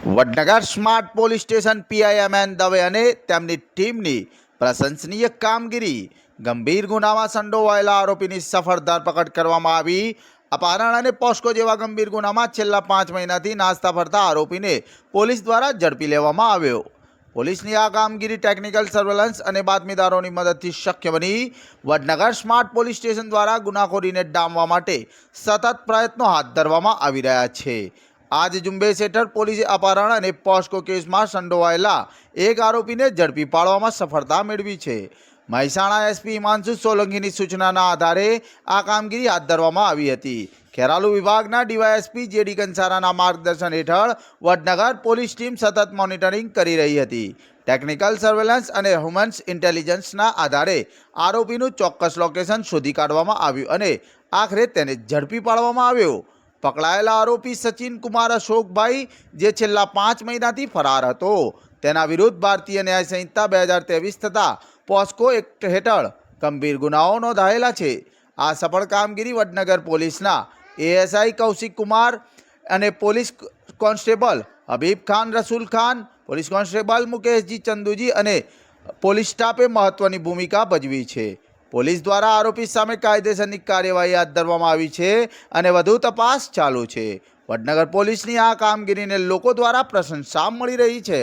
Vadnagar smart police station PI M N Dave અને તેમની ટીમની પ્રશંસનીય કામગીરી. ગંભીર ગુનામાં સંડોવાયેલા આરોપીની સફળ ધરપકડ કરવામાં આવી. અપહરણ અને પોસ્કો જેવા ગંભીર ગુનામાં છેલ્લા 5 મહિનાથી નાસ્તા ફરતા આરોપીને પોલીસ દ્વારા ઝડપી લેવામાં આવ્યો. પોલીસની આ કામગીરી ટેકનિકલ સર્વેલન્સ અને બાતમીદારોની મદદથી શક્ય બની. વડનગર સ્માર્ટ પોલીસ સ્ટેશન દ્વારા ગુનાખોરીને ડામવા માટે સતત પ્રયત્નો હાથ ધરવામાં આવી રહ્યા છે. आज ઝુંબેશ હેઠળ પોલીસે અપહરણ અને પોસ્કો કેસમાં સંડોવાયેલા એક આરોપીને ઝડપી પાડવામાં સફળતા મેળવી છે. મહેસાણા એસપી હિમાંશુ સોલંકીની સૂચનાના આધારે આ કામગીરી હાથ ધરવામાં આવી હતી. ખેરાલુ વિભાગના ડીવાયએસપી જેડી કંસારાના માર્ગદર્શન હેઠળ વડનગર પોલીસ ટીમ સતત મોનિટરિંગ કરી રહી હતી. ટેકનિકલ સર્વેલન્સ અને હ્યુમન ઇન્ટેલિજન્સના આધારે આરોપીનું ચોક્કસ લોકેશન શોધી કાઢવામાં આવ્યું અને આખરે તેને ઝડપી પાડવામાં આવ્યો. પકડાયેલા આરોપી સચિન કુમાર અશોકભાઈ, જે છેલ્લા 5 મહિનાથી ફરાર હતો, તેના વિરુદ્ધ ભારતીય ન્યાય સંહિતા 2023 તથા પોસ્કો એક્ટ હેઠળ ગંભીર ગુનાઓ નોંધાયેલા છે. આ સફળ કામગીરી વડનગર પોલીસના એએસઆઈ કૌશિક કુમાર અને police constable Habib Khan Rasool Khan, police constable Mukeshji Chanduji અને પોલીસ સ્ટાફે મહત્વની ભૂમિકા ભજવી છે. પોલીસ દ્વારા આરોપી સામે કાયદેસરની કાર્યવાહી હાથ ધરવામાં આવી છે અને વધુ તપાસ ચાલુ છે. વડનગર પોલીસની આ કામગીરીને લોકો દ્વારા પ્રશંસા મળી રહી છે.